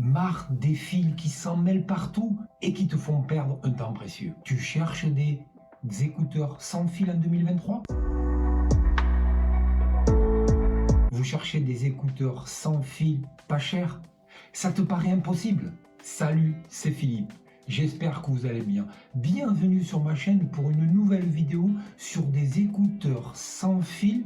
Marre des fils qui s'en mêlent partout et qui te font perdre un temps précieux. Tu cherches des écouteurs sans fil en 2023? Vous cherchez des écouteurs sans fil pas chers? Ça te paraît impossible? Salut, c'est Philippe. J'espère que vous allez bien. Bienvenue sur ma chaîne pour une nouvelle vidéo sur des écouteurs sans fil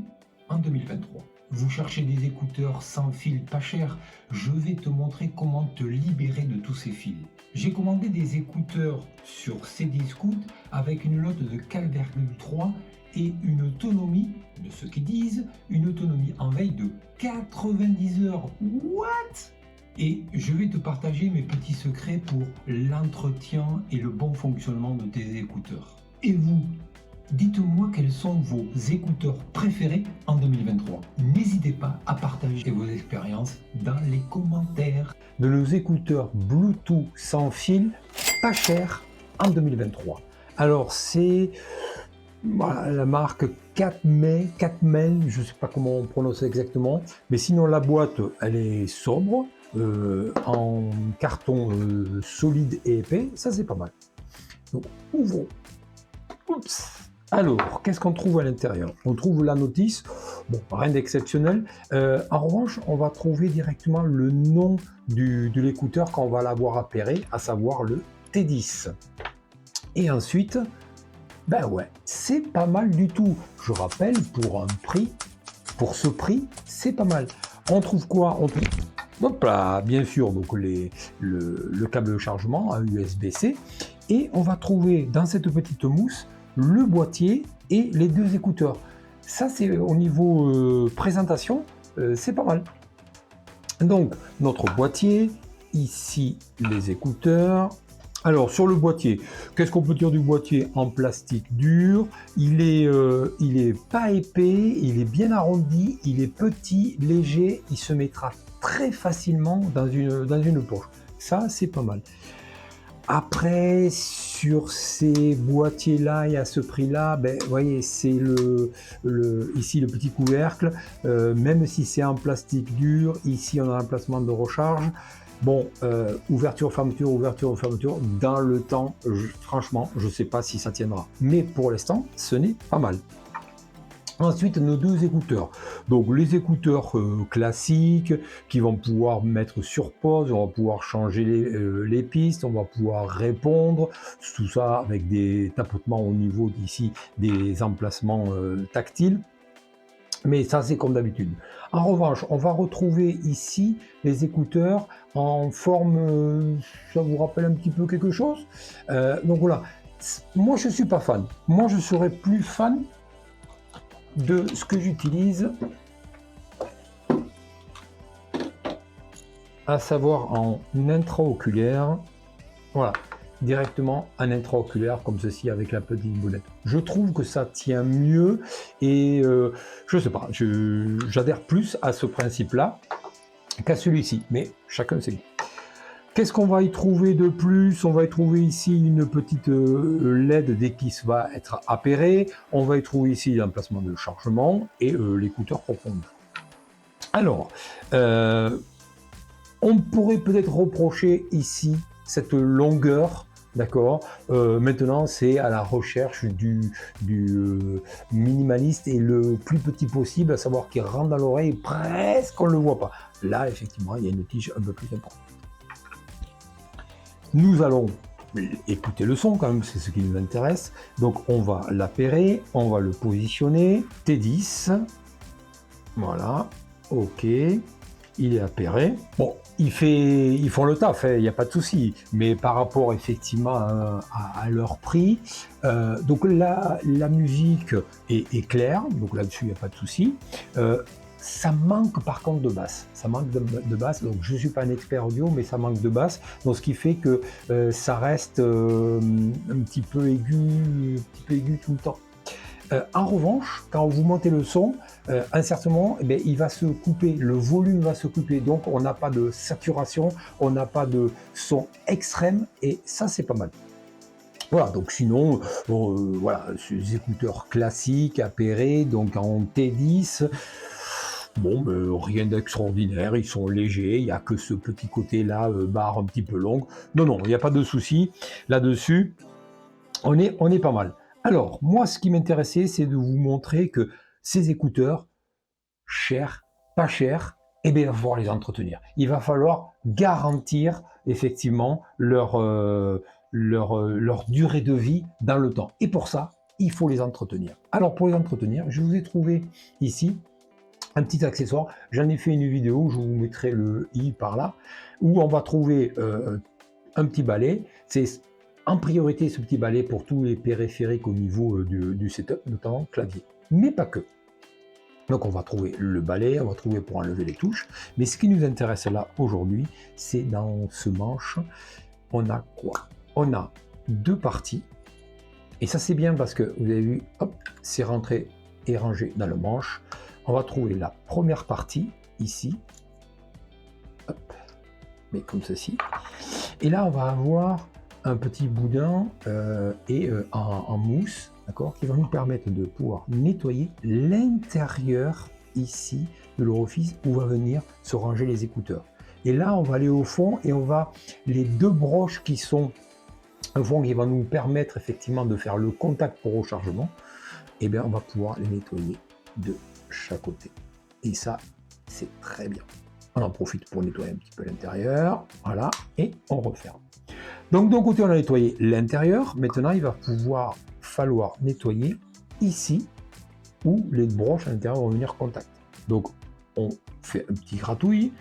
en 2023. Vous cherchez des écouteurs sans fil pas chers? Je vais te montrer comment te libérer de tous ces fils. J'ai commandé des écouteurs sur Cdiscount avec une lotte de 4,3 et une autonomie, de ceux qui disent, une autonomie en veille de 90 heures. What? Et je vais te partager mes petits secrets pour l'entretien et le bon fonctionnement de tes écouteurs. Et vous, dites-moi quels sont vos écouteurs préférés en 2023. N'hésitez pas à partager vos expériences dans les commentaires. De nos écouteurs Bluetooth sans fil, pas cher en 2023. Alors c'est voilà, la marque Catmel, je ne sais pas comment on prononce exactement, mais sinon la boîte elle est sobre, en carton solide et épais, ça c'est pas mal. Donc ouvrons. Oups. Alors, qu'est-ce qu'on trouve à l'intérieur? On trouve la notice, bon, rien d'exceptionnel. En revanche, on va trouver directement le nom de l'écouteur quand on va l'avoir appairé, à savoir le T10. Et ensuite, ben ouais, c'est pas mal du tout. Je rappelle, pour ce prix, c'est pas mal. On trouve quoi? On trouve, hop là, bien sûr, donc le câble de chargement à USB-C. Et on va trouver dans cette petite mousse le boîtier et les deux écouteurs. Ça, c'est au niveau présentation, c'est pas mal. Donc, notre boîtier, ici les écouteurs. Alors, sur le boîtier, qu'est-ce qu'on peut dire du boîtier? En plastique dur, il est pas épais, il est bien arrondi, il est petit, léger, il se mettra très facilement dans une poche. Ça, c'est pas mal. Après, sur ces boîtiers-là et à ce prix-là, ben, vous voyez, c'est ici le petit couvercle, même si c'est en plastique dur, ici on a un emplacement de recharge. Bon, ouverture, fermeture, dans le temps, franchement, je ne sais pas si ça tiendra. Mais pour l'instant, ce n'est pas mal. Ensuite, nos deux écouteurs. Donc, les écouteurs classiques qui vont pouvoir mettre sur pause, on va pouvoir changer les pistes, on va pouvoir répondre, tout ça avec des tapotements au niveau d'ici des emplacements tactiles. Mais ça, c'est comme d'habitude. En revanche, on va retrouver ici les écouteurs en forme, ça vous rappelle un petit peu quelque chose? Donc voilà, moi je ne suis pas fan. Moi je serais plus fan de ce que j'utilise, à savoir en intraoculaire. Voilà, directement en intraoculaire comme ceci avec la petite boulette. Je trouve que ça tient mieux et je sais pas, j'adhère plus à ce principe-là qu'à celui-ci, mais chacun ses goûts. Qu'est-ce qu'on va y trouver de plus? On va y trouver ici une petite LED dès qu'il va être appairé. On va y trouver ici l'emplacement de chargement et l'écouteur profond. Alors, on pourrait peut-être reprocher ici cette longueur. D'accord. Maintenant, c'est à la recherche du minimaliste et le plus petit possible, à savoir qu'il rentre dans l'oreille, presque on ne le voit pas. Là, effectivement, il y a une tige un peu plus importante. Nous allons écouter le son quand même, c'est ce qui nous intéresse. Donc, on va l'appairer, on va le positionner. T10. Voilà. OK. Il est appairé. Bon, ils font le taf, il n'y a pas de souci. Mais par rapport effectivement à leur prix, donc là, la musique est claire, donc là-dessus, il n'y a pas de souci. Ça manque par contre de basse. Ça manque de basse. Donc je ne suis pas un expert audio, mais ça manque de basse. Donc ce qui fait que ça reste un petit peu aigu tout le temps. En revanche, quand vous montez le son, à un certain moment, eh bien, il va se couper, le volume va se couper, donc on n'a pas de saturation, on n'a pas de son extrême, et ça c'est pas mal. Voilà, donc sinon, voilà, ces écouteurs classiques, appairés, donc en T10, Bon, mais rien d'extraordinaire, ils sont légers, il n'y a que ce petit côté-là, barre un petit peu longue. Non, non, il n'y a pas de souci là-dessus, on est pas mal. Alors, moi, ce qui m'intéressait, c'est de vous montrer que ces écouteurs, chers, pas chers, eh bien, il va falloir les entretenir. Il va falloir garantir effectivement leur durée de vie dans le temps. Et pour ça, il faut les entretenir. Alors, pour les entretenir, je vous ai trouvé ici un petit accessoire. J'en ai fait une vidéo, je vous mettrai le i par là, où on va trouver un petit balai. C'est en priorité ce petit balai pour tous les périphériques au niveau du setup, notamment clavier. Mais pas que. Donc on va trouver le balai, on va trouver pour enlever les touches. Mais ce qui nous intéresse là aujourd'hui, c'est dans ce manche, on a quoi? On a deux parties. Et ça c'est bien parce que vous avez vu, hop, c'est rentré et rangé dans le manche. On va trouver la première partie ici, hop, mais comme ceci. Et là, on va avoir un petit boudin en mousse, d'accord, qui va nous permettre de pouvoir nettoyer l'intérieur ici de l'orifice où va venir se ranger les écouteurs. Et là, on va aller au fond et on va les deux broches qui sont au fond qui va nous permettre effectivement de faire le contact pour rechargement. Et bien, on va pouvoir les nettoyer de chaque côté. Et ça, c'est très bien. On en profite pour nettoyer un petit peu l'intérieur. Voilà, et on referme. Donc d'un côté, on a nettoyé l'intérieur. Maintenant, il va falloir nettoyer ici, où les broches à l'intérieur vont venir en contact. Donc, on fait un petit gratouille.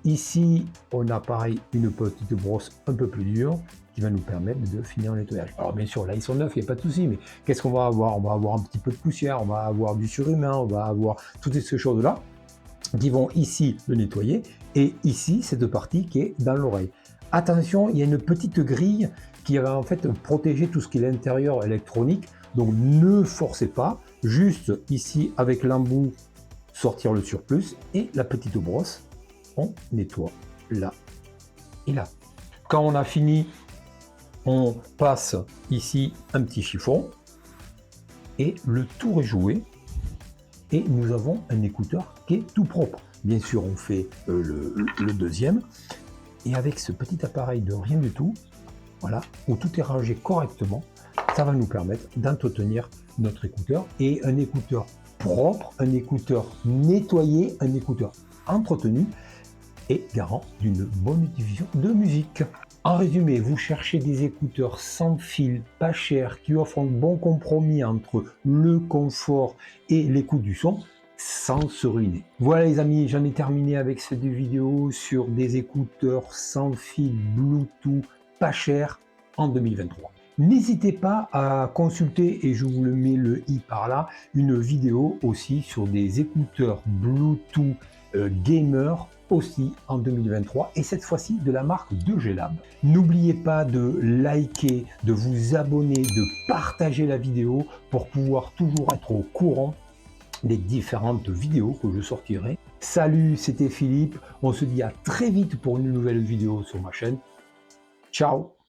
Ici, on a pareil une petite brosse un peu plus dure qui va nous permettre de finir le nettoyage. Alors bien sûr, là ils sont neufs, il n'y a pas de souci, mais qu'est-ce qu'on va avoir? On va avoir un petit peu de poussière, on va avoir du surhumain, on va avoir toutes ces choses-là qui vont ici le nettoyer, et ici, cette partie qui est dans l'oreille. Attention, il y a une petite grille qui va en fait protéger tout ce qui est l'intérieur électronique, donc ne forcez pas, juste ici avec l'embout, sortir le surplus, et la petite brosse, on nettoie là et là. Quand on a fini, on passe ici un petit chiffon et le tour est joué et nous avons un écouteur qui est tout propre. Bien sûr, on fait le deuxième et avec ce petit appareil de rien du tout, voilà, où tout est rangé correctement, ça va nous permettre d'entretenir notre écouteur, et un écouteur propre, un écouteur nettoyé, un écouteur entretenu et garant d'une bonne diffusion de musique. En résumé, vous cherchez des écouteurs sans fil, pas chers, qui offrent un bon compromis entre le confort et l'écoute du son, sans se ruiner. Voilà les amis, j'en ai terminé avec cette vidéo sur des écouteurs sans fil Bluetooth pas chers en 2023. N'hésitez pas à consulter, et je vous le mets le i par là, une vidéo aussi sur des écouteurs Bluetooth gamer aussi en 2023, et cette fois-ci de la marque de G-Lab. N'oubliez pas de liker, de vous abonner, de partager la vidéo pour pouvoir toujours être au courant des différentes vidéos que je sortirai. Salut, c'était Philippe, on se dit à très vite pour une nouvelle vidéo sur ma chaîne. Ciao!